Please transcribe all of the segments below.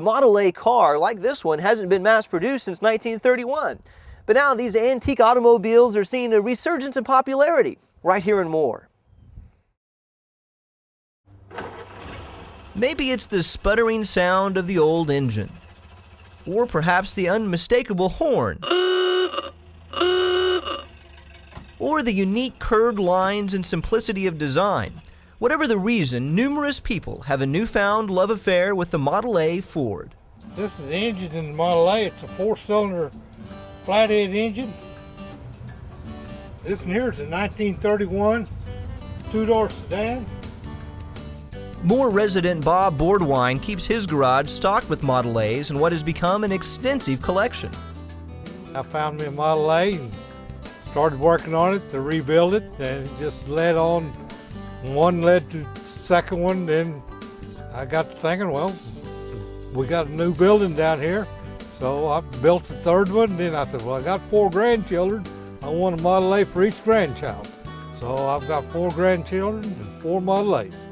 The Model A car, like this one, hasn't been mass-produced since 1931. But now these antique automobiles are seeing a resurgence in popularity. Right here and more. Maybe it's the sputtering sound of the old engine, or perhaps the unmistakable horn, or the unique curved lines and simplicity of design. Whatever the reason, numerous people have a newfound love affair with the Model A Ford. This is the engine in the Model A. It's a 4-cylinder flathead engine. This one here is a 1931 two-door sedan. More resident Bob Boardwine keeps his garage stocked with Model A's and what has become an extensive collection. I found me a Model A and started working on it to rebuild it, and it just led on. One led to the second one, then I got to thinking, well, we got a new building down here, so I built the third one. Then I said, well, I got 4 grandchildren. I want a Model A for each grandchild. So I've got 4 grandchildren and 4 Model A's.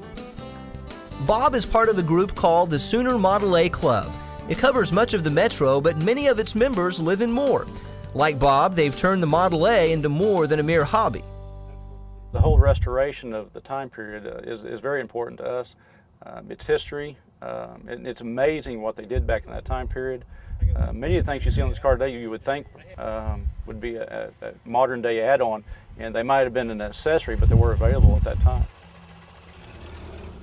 Bob is part of a group called the Sooner Model A Club. It covers much of the metro, but many of its members live in Moore. Like Bob, they've turned the Model A into more than a mere hobby. The whole restoration of the time period is very important to us. Its history, it's amazing what they did back in that time period. Many of the things you see on this car today you would think would be a modern day add-on, and they might have been an accessory, but they were available at that time.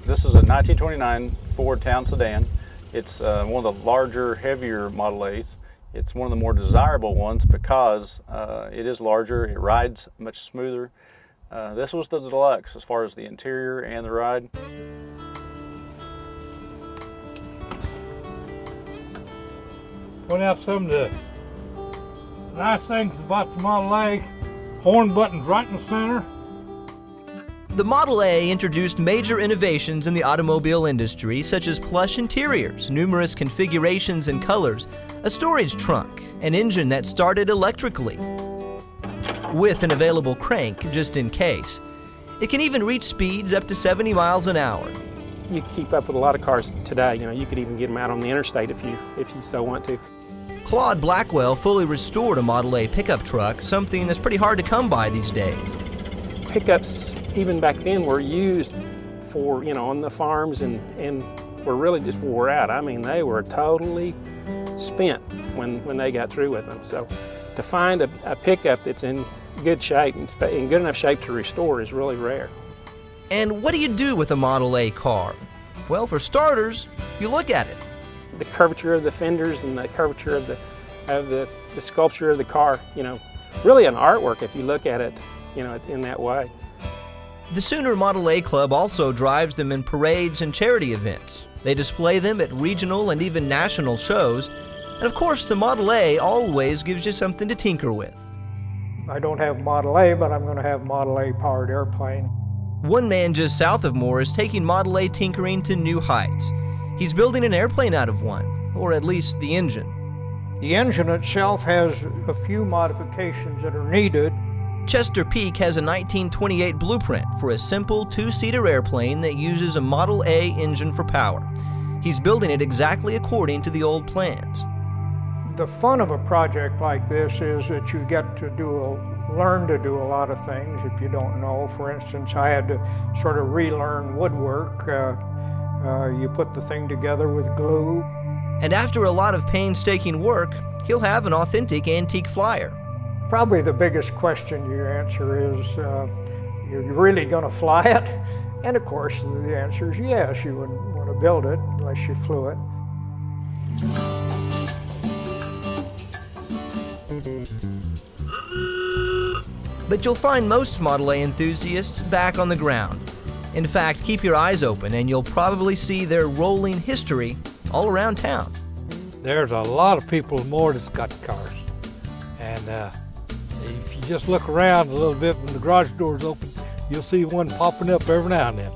This is a 1929 Ford Town sedan. It's one of the larger, heavier Model A's. It's one of the more desirable ones because it is larger, it rides much smoother. This was the deluxe as far as the interior and the ride. Point out some of the nice things about the Model A. Horn buttons right in the center. The Model A introduced major innovations in the automobile industry, such as plush interiors, numerous configurations and colors, a storage trunk, an engine that started electrically, with an available crank just in case. It can even reach speeds up to 70 miles an hour. You keep up with a lot of cars today. You could even get them out on the interstate if you so want to. Claude Blackwell fully restored a Model A pickup truck, something that's pretty hard to come by these days. Pickups, even back then, were used for, on the farms and were really just wore out. I mean, they were totally spent when they got through with them. So to find a pickup that's in good shape and in good enough shape to restore is really rare. And what do you do with a Model A car? Well, for starters, you look at it. The curvature of the fenders and the curvature of the sculpture of the car, really an artwork if you look at it, in that way. The Sooner Model A Club also drives them in parades and charity events. They display them at regional and even national shows. And of course, the Model A always gives you something to tinker with. I don't have Model A, but I'm going to have Model A powered airplane. One man just south of Moore is taking Model A tinkering to new heights. He's building an airplane out of one, or at least the engine. The engine itself has a few modifications that are needed. Chester Peak has a 1928 blueprint for a simple 2-seater airplane that uses a Model A engine for power. He's building it exactly according to the old plans. The fun of a project like this is that you get to learn to do a lot of things if you don't know. For instance, I had to sort of relearn woodwork. You put the thing together with glue. And after a lot of painstaking work, he'll have an authentic antique flyer. Probably the biggest question you answer is, you're really going to fly it? And of course, the answer is yes, you wouldn't want to build it unless you flew it. But you'll find most Model A enthusiasts back on the ground. In fact, keep your eyes open and you'll probably see their rolling history all around town. There's a lot of people more that's got cars. And if you just look around a little bit when the garage door's open, you'll see one popping up every now and then.